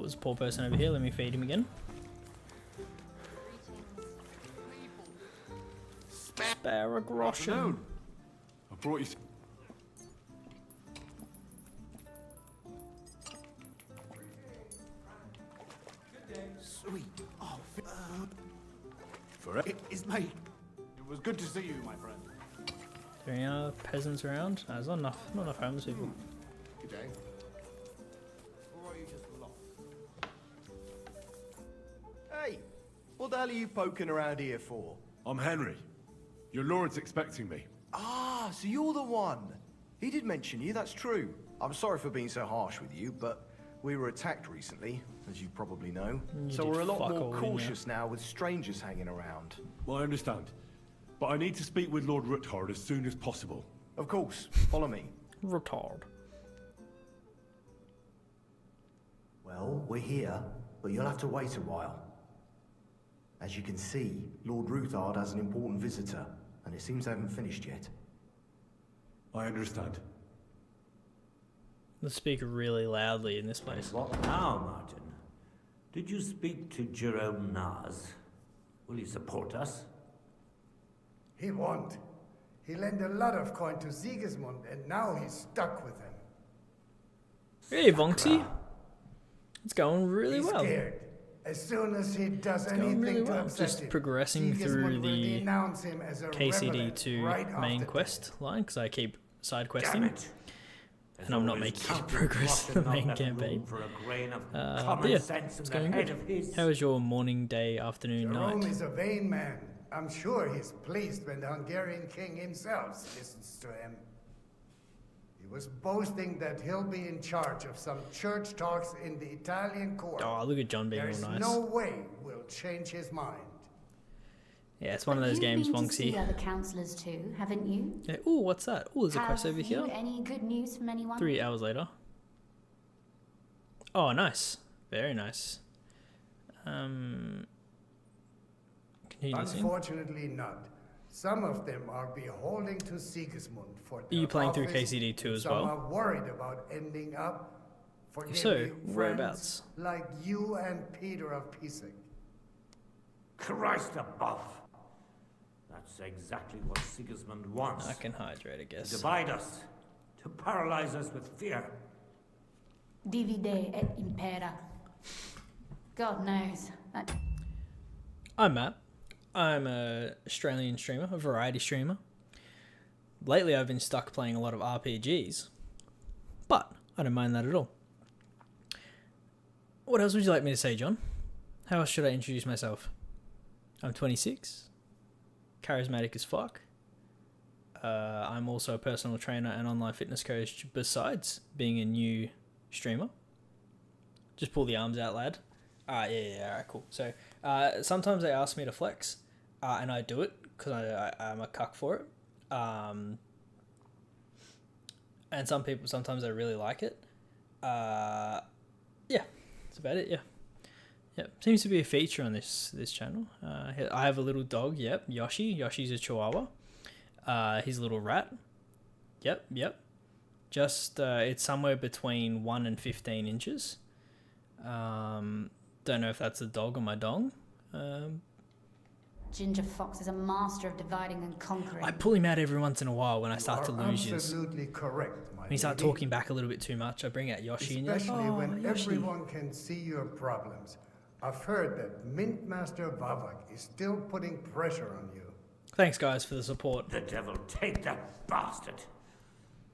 there's a poor person over here. Let me feed him again. Sparagroschen. I brought you. Sweet. Oh, For it. it's me. It was good to see you, my friend. Are there any other peasants around? No, there's not enough homeless people. Good day. Or are you just lost? Hey, what the hell are you poking around here for? I'm Henry. Your lord's expecting me. Ah, so you're the one. He did mention you, that's true. I'm sorry for being so harsh with you, but we were attacked recently, as you probably know. You So did we're a lot fuck more all, didn't you? cautious now with strangers hanging around. Well, I understand. But I need to speak with Lord Ruthard as soon as possible. Of course, follow me. Retard. Well, we're here, but you'll have to wait a while. As you can see, Lord Ruthard has an important visitor, and it seems they haven't finished yet. I understand. Let's speak really loudly in this place. What now, Martin? Did you speak to Jerome Naz? Will he support us? He won't. He lent a lot of coin to Sigismund, and now he's stuck with him. Hey, Vonksy. It's going really He's well. scared. As soon as he does going anything really to well. upset Just him, progressing through Sigismund will the denounce him as a KCD rebel to right off main the quest line because I keep side Damn questing, it! and I'm not making progress in the main campaign. For a grain of But common yeah, sense it's in the going head good. of his. How is your morning, day, afternoon, Jerome night? is a vain man. I'm sure he's pleased when the Hungarian king himself listens to him. He was boasting that he'll be in charge of some church talks in the Italian court. Oh, look at John being There's all nice. no way we'll change his mind. Yeah, it's one of those games, You've been to see Vonksy. other councillors too, haven't you? Yeah, ooh, what's that? Ooh, there's a quest over Have here. you any good news from anyone? 3 hours later. Oh, nice. Very nice. Continue listening. Unfortunately not. Some of them are beholding to Sigismund for their you playing through office, KCD 2 as some well? are worried about ending up, forgive so, me, whereabouts? friends like you and Peter of Pisek. Christ above! That's exactly what Sigismund wants. I can hydrate, I To guess. divide us, to paralyze us with fear. Divide et impera. God knows. I'm Matt. I'm a Australian streamer, a variety streamer. Lately I've been stuck playing a lot of RPGs, but I don't mind that at all. What else would you like me to say, John? How else should I introduce myself? I'm 26, charismatic as fuck. I'm also a personal trainer and online fitness coach besides being a new streamer. Just pull the arms out, lad. Yeah, alright, cool. So, sometimes they ask me to flex, and I do it, because I'm a cuck for it. And sometimes I really like it. Yeah, that's about it, yeah. Yep, seems to be a feature on this channel. I have a little dog, yep, Yoshi. Yoshi's a chihuahua. He's a little rat. Yep. Just, it's somewhere between 1 and 15 inches. Don't know if that's a dog or my dong. Ginger Fox is a master of dividing and conquering. I pull him out every once in a while when I start to You are lose his. absolutely correct, my When he starts lady. talking back a little bit too much, I bring out Yoshi and you're like, Especially oh, when Yoshi. everyone can see your problems. I've heard that Mint Master Vavak is still putting pressure on you. Thanks, guys, for the support. The devil take that bastard!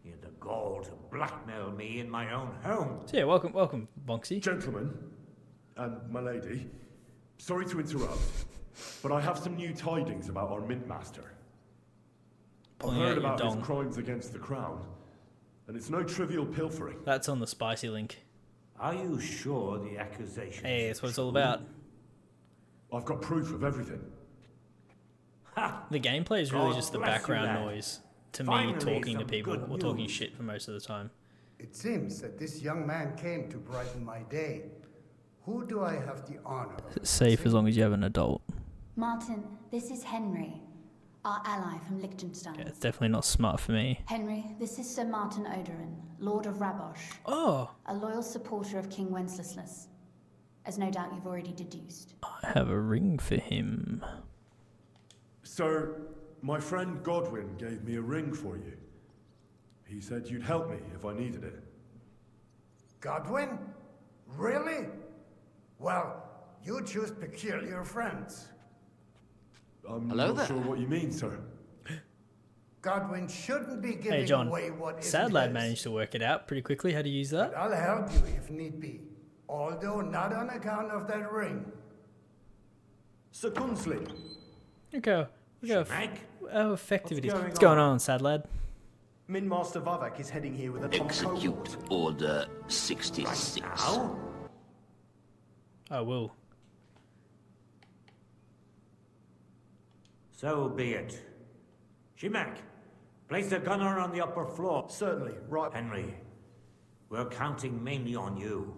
He had the gall to blackmail me in my own home. So yeah, welcome, Bonksy. Gentlemen, and my lady, sorry to interrupt, but I have some new tidings about our Mint Master. I've Pulling out heard your about his dong. crimes against the crown, and it's no trivial pilfering. That's on the spicy link. Are you sure the accusation? Hey, that's what it's all about. I've got proof of everything. Ha! The gameplay is really God just the bless you, background lad. noise to Finally, me talking to some people good or talking news. shit for most of the time. It seems that this young man came to brighten my day. Who do I have the honor of? Safe as long as you have an adult. Martin, this is Henry, our ally from Liechtenstein. Yeah, it's definitely not smart for me. Henry, this is Sir Martin Odorin, Lord of Rabosh, Oh, a loyal supporter of King Wenceslas. as no doubt you've already deduced. I have a ring for him. Sir, my friend Godwin gave me a ring for you. He said you'd help me if I needed it. Godwin? Really? Well, you choose peculiar friends. I'm Hello not there. sure what you mean, sir. Godwin shouldn't be giving Hey John, away what isn't Sad Lad his. managed to work it out pretty quickly how to use that. I'll help you if need be, although not on account of that ring. Sir Kunsley, Look how Shemek? how effective it is. What's What's going going on, Sad Lad? Min Master Vavak is heading here with a top Execute cohort. Order 66. Now? I will. So be it. Shemek, place a gunner on the upper floor. Certainly, right. Henry, we're counting mainly on you.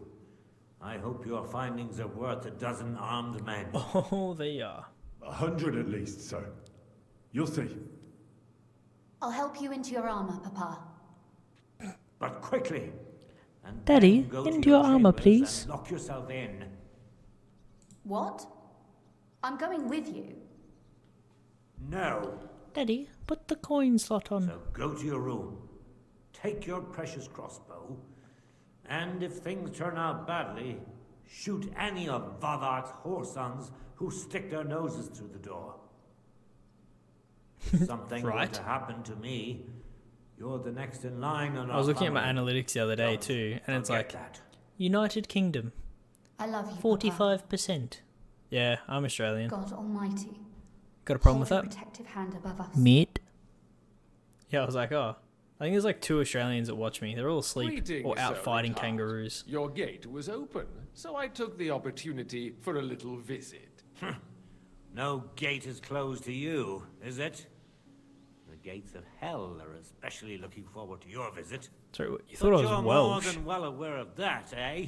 I hope your findings are worth a dozen armed men. Oh, they are. 100 at least, sir. You'll see. I'll help you into your armor, Papa. But quickly. And Daddy, then go to into your armor, chambers please. and lock yourself in. What? I'm going with you. No. Daddy, put the coin slot on. So go to your room. Take your precious crossbow. And if things turn out badly, shoot any of Vavak's whoresons who stick their noses through the door. If something were Right. to happen to me, you're the next in line on I was looking at my family. analytics the other day Don't too, and it's forget like that. United Kingdom, I love you, 45%. Yeah, I'm Australian. Papa. God Almighty. Got a problem with Hold that? a protective hand above us. Meat. Yeah, I was like, oh. I think there's like 2 Australians that watch me. They're all asleep Greetings, or out Sir fighting Richard. kangaroos. Your gate was open, so I took the opportunity for a little visit. No gate is closed to you, is it? The gates of hell are especially looking forward to your visit. Sorry, you thought I But was you're Welsh? more than well aware of that, eh?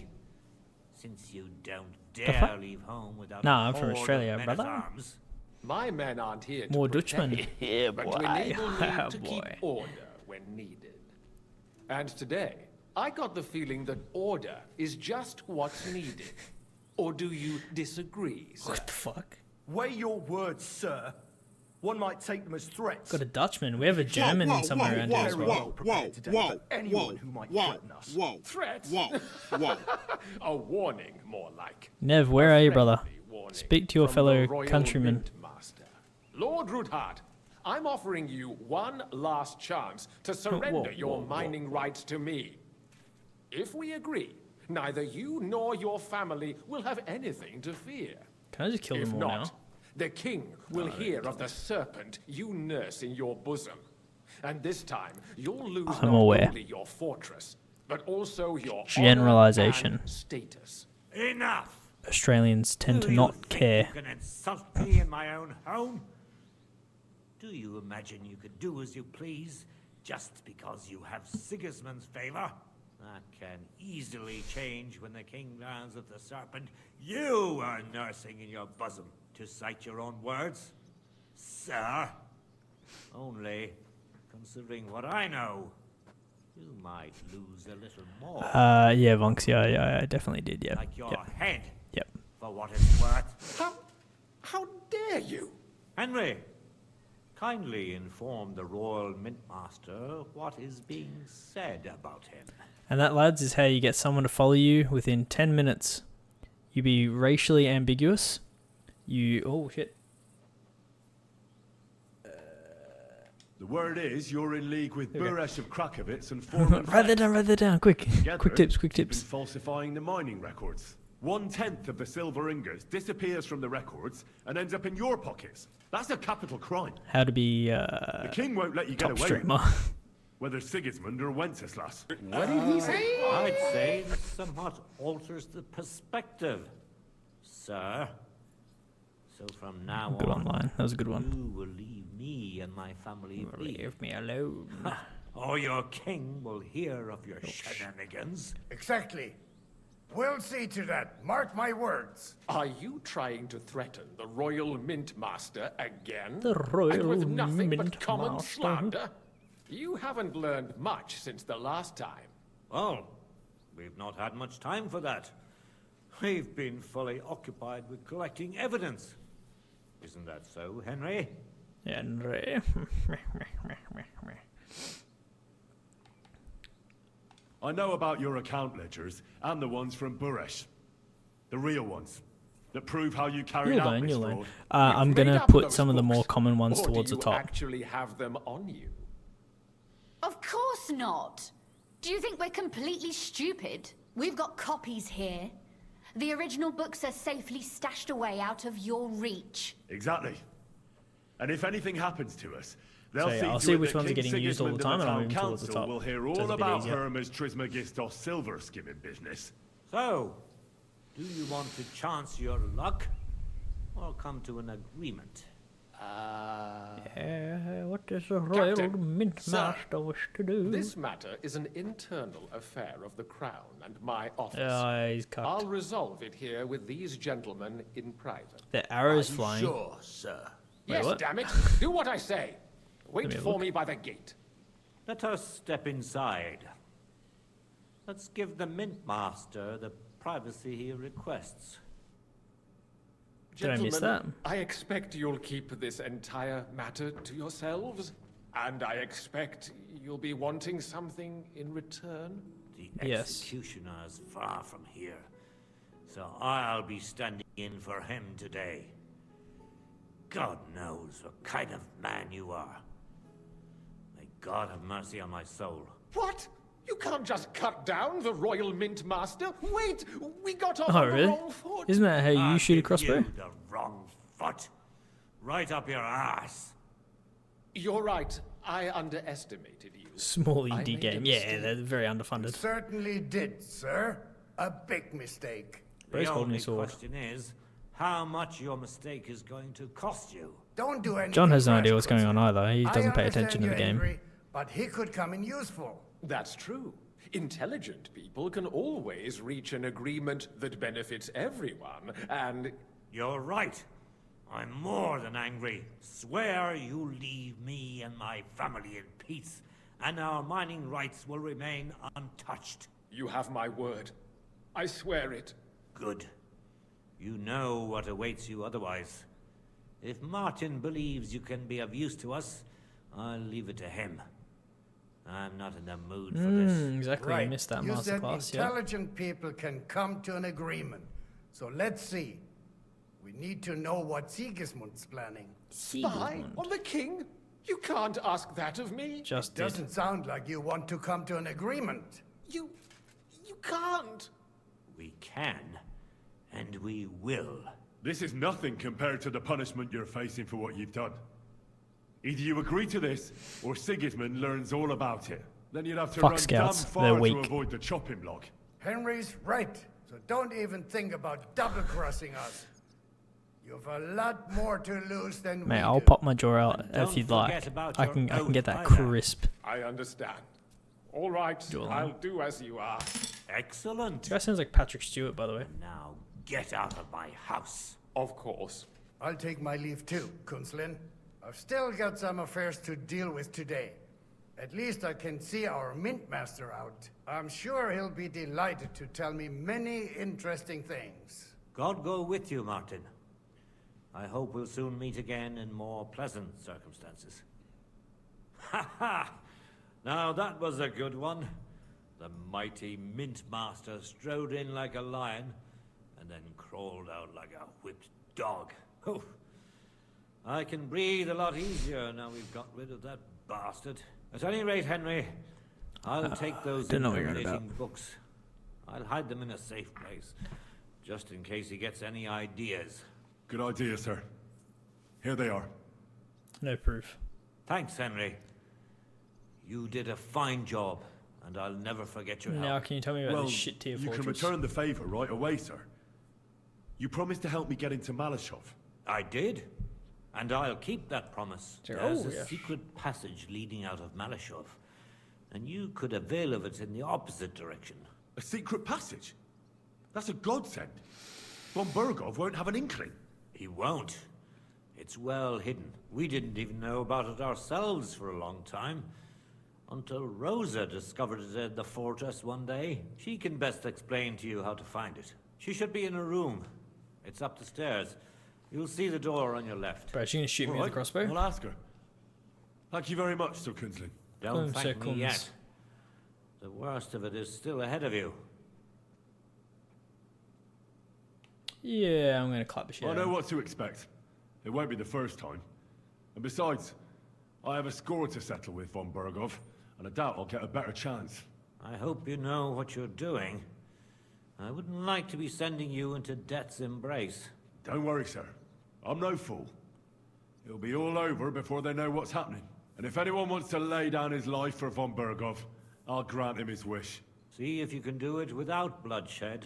Since you don't fuck? dare leave home without Nah, a I'm from horde of Australia, men at brother. arms. My men aren't here More to protect, Dutchman. Yeah, but boy. to enable me Oh, to boy. keep order when needed. And today, I got the feeling that order is just what's needed. Or do you disagree, sir? What the fuck? Weigh your words, sir. One might take them as threats. Got a Dutchman. We have a German somewhere around here as Very well. well prepared today for anyone who might threaten us. Threats? A warning, more like. Nev, where are you, brother? Friendly warning Speak to your from the fellow Royal countrymen. Mint Master. Lord Ruthard, I'm offering you one last chance to surrender your mining rights to me. If we agree, neither you nor your family will have anything to fear. Can I just kill If them all not, now? the king will hear of the serpent you nurse in your bosom. And this time, you'll lose I'm not aware. only your fortress, but also your honor Generalization. and status. Enough! Australians tend Do to you not think care. You can insult me in my own home? Do you imagine you could do as you please just because you have Sigismund's favor? That can easily change when the king learns of the serpent you are nursing in your bosom, to cite your own words, sir. Only, considering what I know, you might lose a little more. Yeah, Vonks, yeah, I definitely did, yeah. Like your Yep. head, Yep. for what it's worth. How dare you? Henry, kindly inform the Royal Mintmaster what is being said about him. And that, lads, is how you get someone to follow you within 10 minutes. You be racially ambiguous. You... Oh, shit. The word is you're in league with Okay. Buresh of Krakowitz and Foreman. Write that down, quick. Together, Quick tips, quick you've been tips. falsifying the mining records. 1/10 of the silver ingots disappears from the records and ends up in your pockets. That's a capital crime. How to be, The king won't let you get top away with streamer. it, whether Sigismund or Wenceslas. What did he say? I'd say this somewhat alters the perspective, sir. So from now Good on, online. That was a good one. you will leave me and my family be. Leave me alone. Or your king will hear of your shenanigans. Exactly. We'll see to that. Mark my words. Are you trying to threaten the Royal Mint Master again? The Royal and with nothing Mint but common Master. slander? You haven't learned much since the last time. Well, we've not had much time for that. We've been fully occupied with collecting evidence. Isn't that so, Henry? Henry. I know about your account ledgers and the ones from Buresh. The real ones. That prove how you carried out this You'll learn. fraud. I'm You've gonna made up put those some of the more books, common ones or towards do the you top. actually have them on you? Of course not. Do you think we're completely stupid? We've got copies here. The original books are safely stashed away out of your reach. Exactly. And if anything happens to us, they'll So, yeah, see I'll to see it which that ones are King getting used all the Sigismund time, and and I'll the move town them towards the council top. will hear So it's all a bit about easier. Hermes Trismegistos silver skimming business. So, do you want to chance your luck, or come to an agreement? What does the Royal Captain, Mint sir, Master wish to do? This matter is an internal affair of the Crown and my office. He's cucked. I'll resolve it here with these gentlemen in private. The arrow's flying. Sure, sir. Wait, Yes, what? damn it! Do what I say. Wait me for look. me by the gate. Let us step inside. Let's give the Mint Master the privacy he requests. Did I miss Gentlemen, I expect you'll keep this entire matter to yourselves. And I expect you'll be wanting something in return. The Yes. executioner's far from here, so I'll be standing in for him today. God knows what kind of man you are. May God have mercy on my soul. What? You can't just cut down the Royal Mint Master. Wait, we got off Oh, on the really? wrong foot. Isn't that how you I'll shoot a give crossbow? You the wrong foot. Right up your ass. You're right. I underestimated you. Small I indie made a game. Yeah, mistake. they're very underfunded. Certainly did, sir. A big mistake. Bro's The holding only his sword. question is, how much your mistake is going to cost you. Don't do anything. John has no rash, idea what's going on Quincy. either. He I doesn't pay understand attention to the you're game. angry, but he could come in useful. That's true. Intelligent people can always reach an agreement that benefits everyone, and You're right. I'm more than angry. Swear you leave me and my family in peace, and our mining rights will remain untouched. you have my word. I swear it. Good. You know what awaits you otherwise. If Martin believes you can be of use to us, I'll leave it to him. I'm not in the mood for this. Exactly, Right. you missed that You said masterclass, yeah. intelligent people can come to an agreement. So let's see. We need to know what Sigismund's planning. Spy on the king? You can't ask that of me. Just did. Doesn't sound like you want to come to an agreement. You can't. We can, and we will. This is nothing compared to the punishment you're facing for what you've done. Either you agree to this, or Sigismund learns all about it. Then you'd have to Fuck run scouts, damn they're far to weak. avoid the chopping block. Henry's right. So don't even think about double-crossing us. You've a lot more to lose than Mate, we I'll do. pop my jaw out Don't if you'd forget like. about I your can oath get that either. crisp. I understand. All right, Duel I'll line. do as you ask. Excellent. This guy sounds like Patrick Stewart, by the way. Now get out of my house. Of course. I'll take my leave too, Kunslin. I've still got some affairs to deal with today. At least I can see our Mint Master out. I'm sure he'll be delighted to tell me many interesting things. God go with you, Martin. I hope we'll soon meet again in more pleasant circumstances. Ha ha! Now that was a good one. The mighty Mint Master strode in like a lion, and then crawled out like a whipped dog. Oh, I can breathe a lot easier now we've got rid of that bastard. At any rate, Henry, I'll take those don't know what you're on incriminating books. I'll hide them in a safe place, just in case he gets any ideas. Good idea, sir. Here they are. No proof. Thanks, Henry. You did a fine job, and I'll never forget your Now, help. can you tell me about Well, this shit tier you can fortress? return the favor right away, sir. You promised to help me get into Malashov. I did, and I'll keep that promise. Sure. There's Oh, a yeah. secret passage leading out of Malashov, and you could avail of it in the opposite direction. A secret passage? That's a godsend. Von Burgov won't have an inkling. He won't. It's well hidden. We didn't even know about it ourselves for a long time. Until Rosa discovered it in the fortress one day. She can best explain to you how to find it. She should be in her room. It's up the stairs. You'll see the door on your left. Bro, she's gonna shoot me with a crossbow? I'll ask her. Thank you very much, Sir Kinsling. Don't thank me yet. The worst of it is still ahead of you. Yeah, I'm gonna clap the shit I out know of him. what to expect. It won't be the first time. And besides, I have a score to settle with von Bergov, and I doubt I'll get a better chance. I hope you know what you're doing. I wouldn't like to be sending you into death's embrace. Don't worry, sir. I'm no fool. It'll be all over before they know what's happening. And if anyone wants to lay down his life for von Bergov, I'll grant him his wish. See if you can do it without bloodshed.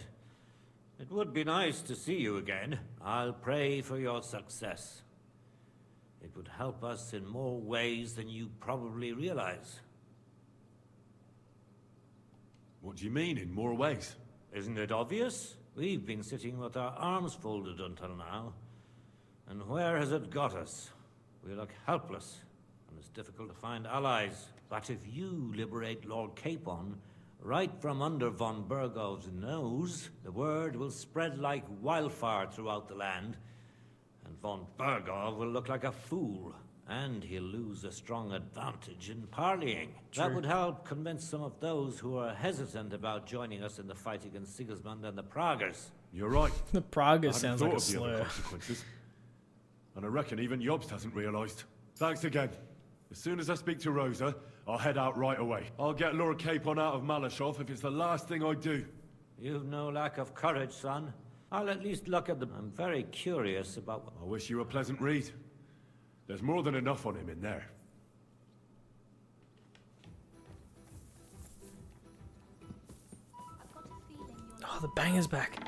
It would be nice to see you again. I'll pray for your success. It would help us in more ways than you probably realize. What do you mean, in more ways? Isn't it obvious? We've been sitting with our arms folded until now. And where has it got us? We look helpless, and it's difficult to find allies. But if you liberate Lord Capon, right from under von Bergov's nose, the word will spread like wildfire throughout the land, and von Bergov will look like a fool, and he'll lose a strong advantage in parleying. True. That would help convince some of those who are hesitant about joining us in the fight against Sigismund and the Praguers. You're right. The Praga I hadn't sounds thought like a of the other slur. consequences. And I reckon even Jobst hasn't realised. Thanks again. As soon as I speak to Rosa, I'll head out right away. I'll get Lord Capon out of Malashov if it's the last thing I do. You've no lack of courage, son. I'll at least look at them. I'm very curious about what... I wish you a pleasant read. There's more than enough on him in there. Oh, the banger's back.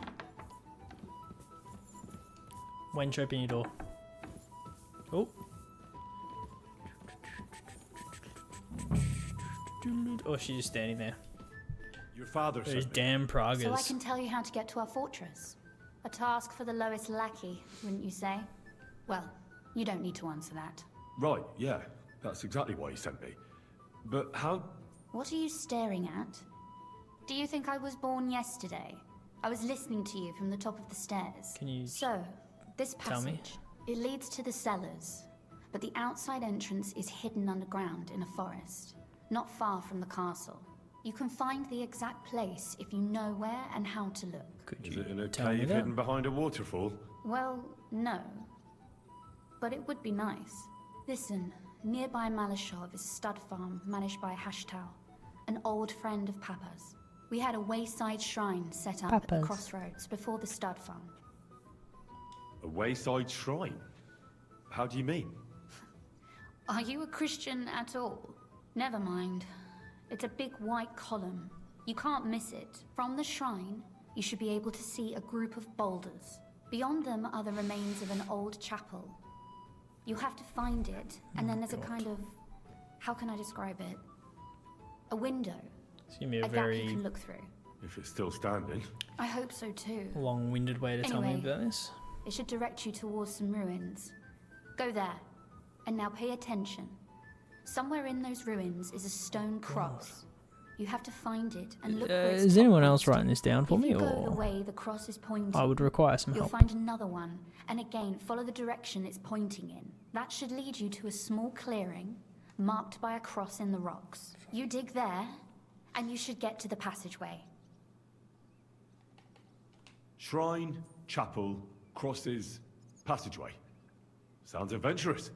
Wench, open your door. Oh. Oh, she's just standing there. Your father Those sent me. damn Pragas. So I can tell you how to get to our fortress. A task for the lowest lackey, wouldn't you say? Well, you don't need to answer that. Right, yeah. That's exactly why he sent me. But how... What are you staring at? Do you think I was born yesterday? I was listening to you from the top of the stairs. Can you So, this tell me? passage, it leads to the cellars, but the outside entrance is hidden underground in a forest, not far from the castle. You can find the exact place if you know where and how to look. Could Is you it in a tell me cave that? hidden behind a waterfall? Well, no. But it would be nice. Listen, nearby Malashov is a stud farm managed by Hashtal, an old friend of Papa's. We had a wayside shrine set up at the Papa's. crossroads before the stud farm. A wayside shrine? How do you mean? Are you a Christian at all? Never mind. It's a big white column. You can't miss it. From the shrine, you should be able to see a group of boulders. Beyond them are the remains of an old chapel. You have to find it, and then there's a kind of... How can I describe it? A window. It's gonna be A a gap you very can look through. If it's still standing. I hope so too. long-winded way to tell me Anyway. about this. It should direct you towards some ruins. Go there. And now pay attention. Somewhere in those ruins is a stone cross. You have to find it and look where its Is top anyone else points to. writing this down for If me, you go the or way the cross is pointing, I would require some you'll help? find another one, and again follow the direction it's pointing in. That should lead you to a small clearing marked by a cross in the rocks. You dig there, and you should get to the passageway. Shrine, chapel, crosses, passageway. Sounds adventurous.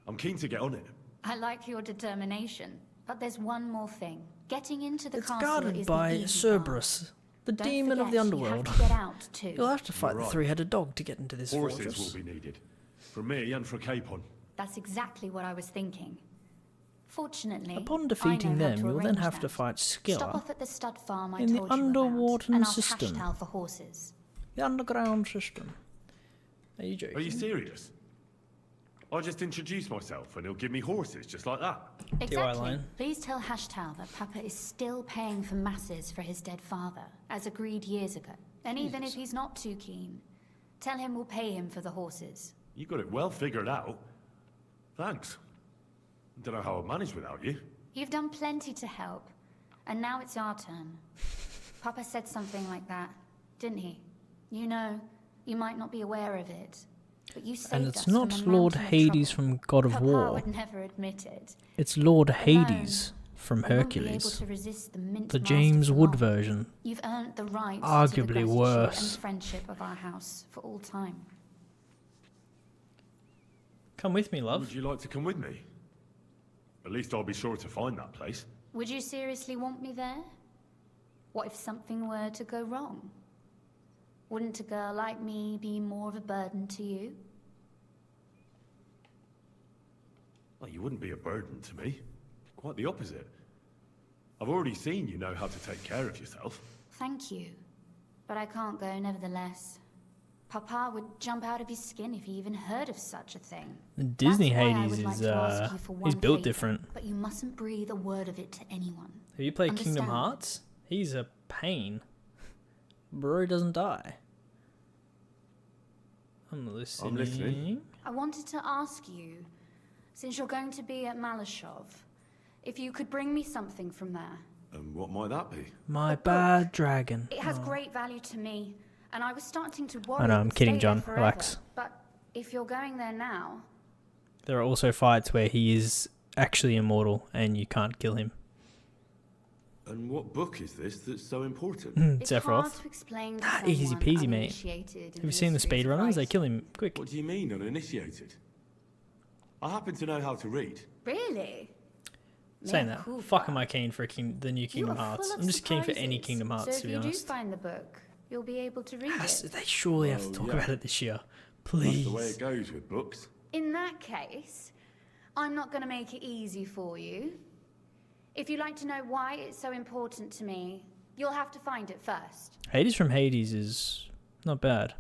I'm keen to get on it. I like your determination, but there's one more thing. Getting into the It's castle guarded is by the easy part. Cerberus, the Don't demon of forget, the underworld. You have to get out too. You'll have to fight You're the right. three-headed dog to get into this Horses fortress. will be needed. For me and for Capon. That's exactly what I was thinking. Fortunately, Upon I defeating know how them, to you'll then arrange have to that. fight Stop Skilla, off at the stud farm I in the told you about, underwater and I'll system. hashtag for horses. the underground system. Are you joking? Are you serious? I'll just introduce myself and he'll give me horses just like that. Exactly. line. Please tell Hashtal that Papa is still paying for masses for his dead father, as agreed years ago. And even if he's not too keen, tell him we'll pay him for the horses. You got it well figured out. Thanks. Don't know how I'd manage without you. You've done plenty to help, and now it's our turn. Papa said something like that, didn't he? You know, you might not be aware of it, but you saved And us it's not from a Lord mountain of Hades trouble. from God of Papa War. would never admit it. It's Lord Alone, Hades from you won't be able Hercules. to resist the mint The master James for Wood long. version. You've earned the right to the Arguably gratitude worse. and friendship of our house for all time. Come with me, love. Would you like to come with me? At least I'll be sure to find that place. Would you seriously want me there? What if something were to go wrong? Wouldn't a girl like me be more of a burden to you? Well, you wouldn't be a burden to me. Quite the opposite. I've already seen you know how to take care of yourself. Thank you, but I can't go nevertheless. Papa would jump out of his skin if he even heard of such a thing. Disney That's why I Hades would like is to ask you for he's one built favor, different. but you mustn't breathe a word of it to anyone. Have you played Kingdom Understand? Hearts? He's a pain. Bro doesn't die. I'm listening. I'm listening. I wanted to ask you, since you're going to be at Malashov, if you could bring me something from there. And what might that be? My A book. bad dragon. It has great value to me, and I was starting to worry. I know, it I'm would kidding, stay there John. forever. Relax. But if you're going there now, There are also fights where he is actually immortal and you can't kill him. And what book is this that's so important? it's hard Sephiroth. to explain to Ah, easy someone peasy, mate. uninitiated in Have you seen the mysteries of speedrunners? They life. kill him quick. What do you mean, uninitiated? I happen to know how to read. Really? Saying Mea that, culpa. fuck am I keen for the new You Kingdom are Hearts? full of I'm just keen for any surprises. Kingdom Hearts, so to be if you honest. do find the book, you'll be able to read it. They surely have to Well, talk yeah. about it this year. That's Please. the way it goes with books. In that case, I'm not going to make it easy for you. If you'd like to know why it's so important to me, you'll have to find it first. Hades from Hades is not bad.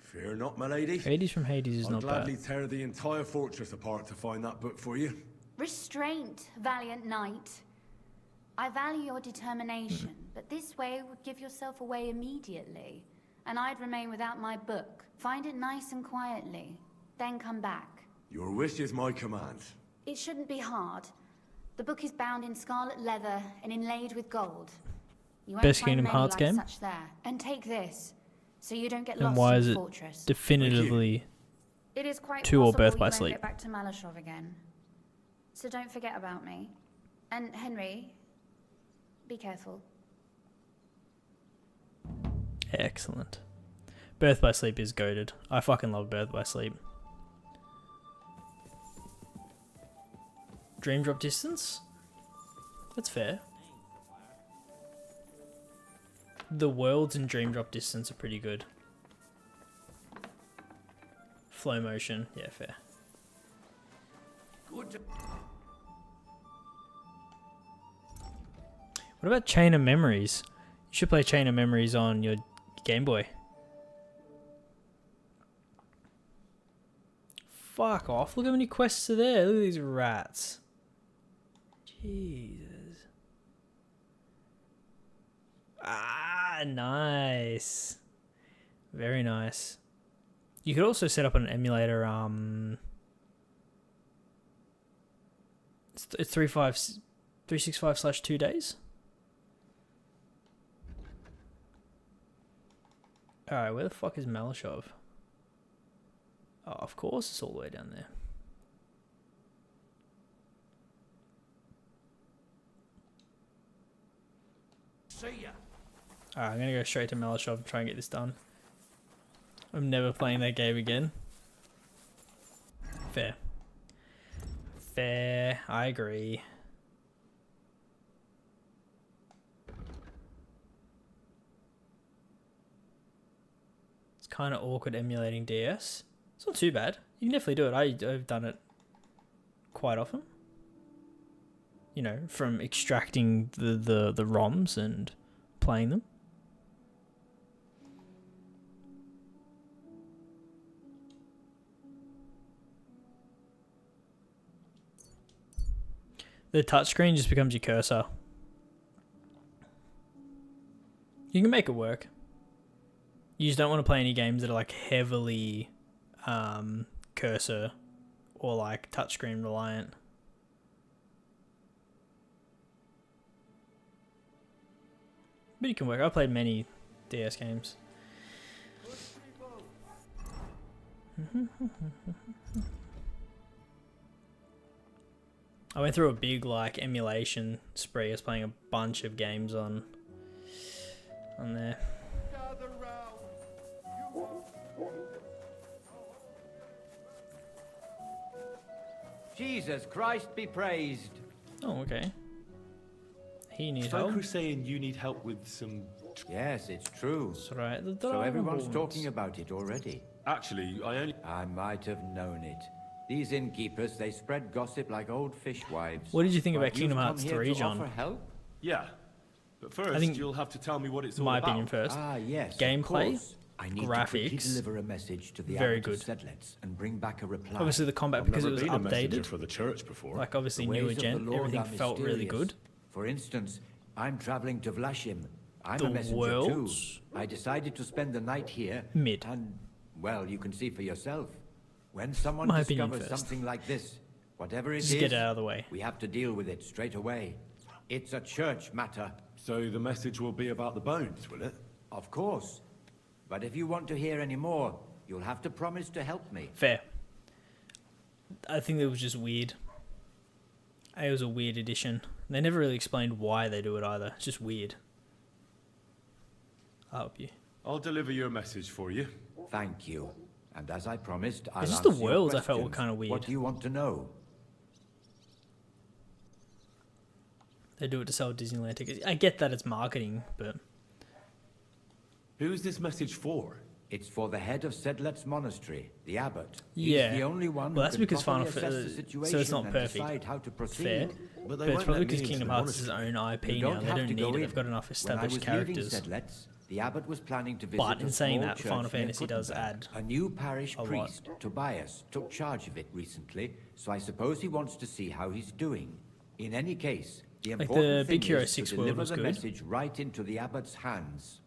Fear not, my lady. Hades from Hades is I'll not gladly bad. tear the entire fortress apart to find that book for you. Restraint, valiant knight. I value your determination, but this way would give yourself away immediately, and I'd remain without my book. Find it nice and quietly, then come back. Your wish is my command. It shouldn't be hard. The book is bound in scarlet leather and inlaid with gold. You won't Best find Kingdom many Hearts like game? such there. And take this, so you don't get And lost why in is the it fortress. definitively It is quite 2 or possible Birth you by won't Sleep? get back to Malashov again. So don't forget about me. And Henry, be careful. excellent? Birth by Sleep is goated. I fucking love Birth by Sleep. Dream Drop Distance? That's fair. The worlds in Dream Drop Distance are pretty good. Flow motion, yeah, fair. Good. What about Chain of Memories? You should play Chain of Memories on your Game Boy. Fuck off. Look how many quests are there. Look at these rats. Jesus. Ah, nice. Very nice. You could also set up an emulator. It's 365/2 days. Alright, where the fuck is Malashov? Oh, of course it's all the way down there. See ya. Alright, I'm gonna go straight to Malashov and try and get this done. I'm never playing that game again. Fair. Fair, I agree. It's kind of awkward emulating DS. It's not too bad. You can definitely do it. I've done it quite often. You know, from extracting the ROMs and playing them. The touchscreen just becomes your cursor. You can make it work. You just don't want to play any games that are like heavily cursor or like touchscreen reliant. But you can work. I played many DS games. I went through a big like emulation spree. I was playing a bunch of games on there. Jesus Christ be praised. Oh, okay. He needs Folk help. are saying you need help with some... Yes, it's true. That's right. So everyone's talking about it already. Actually, I might have known it. These innkeepers, they spread gossip like old fishwives. What did you think about But Kingdom you've come Hearts here 3, to John? offer help? Yeah. But first, I think you'll have to tell me what it's all my about. opinion first. Ah, yes. Gameplay, Of course. I need to quickly graphics, deliver a message to the very Abbot of good. Sedlets and bring back a reply. Obviously the combat, I've because it never was been a messenger updated. for the church before. Like obviously The newer ways of gen, the Lord everything are felt really mysterious. good. For instance, I'm traveling to Vlashim. I'm The a messenger world's too. I decided to spend the night here. Mid. And, well, you can see for yourself. When someone My opinion discovers first. something like this, whatever it Just is, get it out of the way. we have to deal with it straight away. It's a church matter. So the message will be about the bones, will it? Of course. But if you want to hear any more, you'll have to promise to help me. Fair. I think it was just weird. It was a weird addition. They never really explained why they do it either. It's just weird. I'll help you. I'll deliver your message for you. Thank you. And as I promised, I'll It's just the answer your worlds I felt were questions. kind of weird. What do you want to know? They do it to sell Disneyland tickets. I get that it's marketing, but Who is this message for? It's for the head of Sedlet's monastery, the abbot. yeah. He's the only one Well, who that's can because properly Final assess the situation so it's not and perfect. decide how to proceed. Fair. But But it's probably because Kingdom Hearts is its own IP You now. don't They have don't to need go it. in. They've got enough established When I was leaving characters. Sedlet's, the abbot was planning to visit But in a saying small that, church Final near Fantasy does Kuttenberg. add A new parish a lot. priest, Tobias, took charge of it recently, so I suppose he wants to see how he's doing. In any case, the Like important the thing Big Hero is 6 to world deliver was the good. message right into the abbot's hands.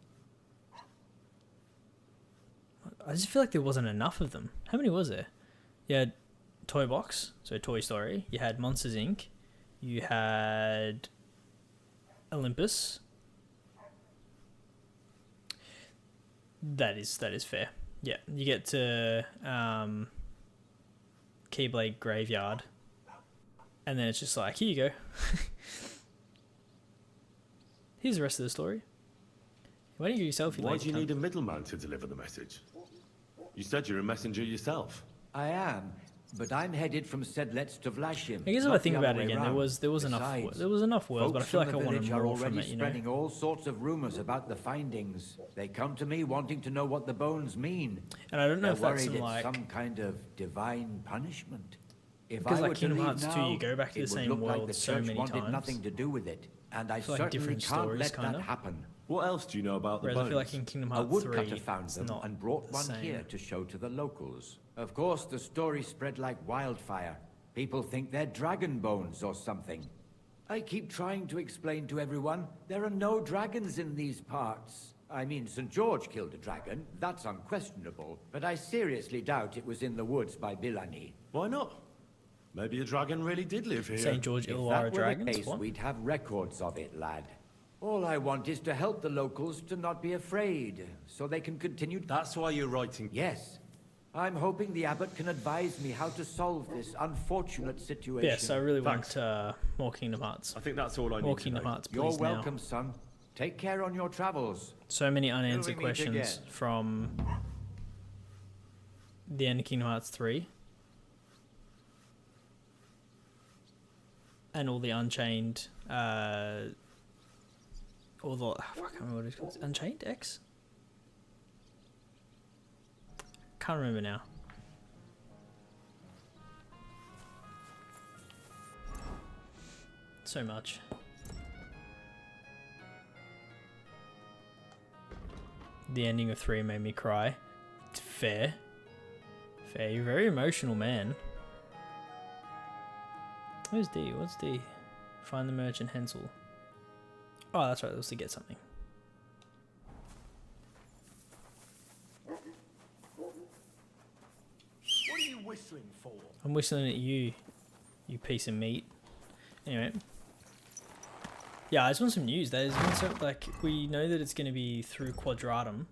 I just feel like there wasn't enough of them. How many was there? You had Toy Box, so Toy Story. You had Monsters Inc. You had Olympus. That is fair. Yeah, you get to Keyblade Graveyard, and then it's just like, here you go. Here's the rest of the story. Why don't you give yourself? Why do you need a middleman to deliver the message? You said you're a messenger yourself. I am, but I'm headed from Sedlet's to Vlashim. I guess if I not think the about other it way again, round. there was Besides, enough words, but I folks feel from like I the wanted village are more from already it. You know, spreading all sorts of rumors about the findings. They come to me wanting to know what the bones mean. and I don't know They're if that's worried some, it's like some kind of divine punishment. If Because, I like, were to Kingdom leave Hearts 2, now, you go back to it the would same look like world the so church many wanted times. nothing to do with it, and I feel like certainly different can't stories, let kinda. that happen. What else do you know about the Whereas I bones? feel like in Kingdom A Hearts woodcutter 3, found it's them not and brought the one same. here to show to the locals. Of course, the story spread like wildfire. People think they're dragon bones or something. I keep trying to explain to everyone there are no dragons in these parts. I mean, St. George killed a dragon, that's unquestionable, but I seriously doubt it was in the woods by Bilani. Why not? Maybe a dragon really did live here. St. George If Illawarra that were the Dragons? case, What? we'd have records of it, lad. All I want is to help the locals to not be afraid, so they can continue. That's why you're writing... Yes. I'm hoping the abbot can advise me how to solve this unfortunate situation. Yes, I really Thanks. want more Kingdom Hearts. I think that's all I need More to Kingdom know. Hearts, You're please, now. welcome, son. Take care on your travels. So many unanswered Till we meet questions again. from the end of Kingdom Hearts 3. And all the Unchained, all the, I can't remember what it's called. Unchained X? Can't remember now. So much. The ending of 3 made me cry. It's fair. Fair. You're a very emotional man. Where's D? What's D? Find the merchant Hensel. Oh, that's right. That was to get something. What are you whistling for? I'm whistling at you, you piece of meat. Anyway. Yeah, I just want some news. There's been so, like, we know that it's going to be through Quadratum.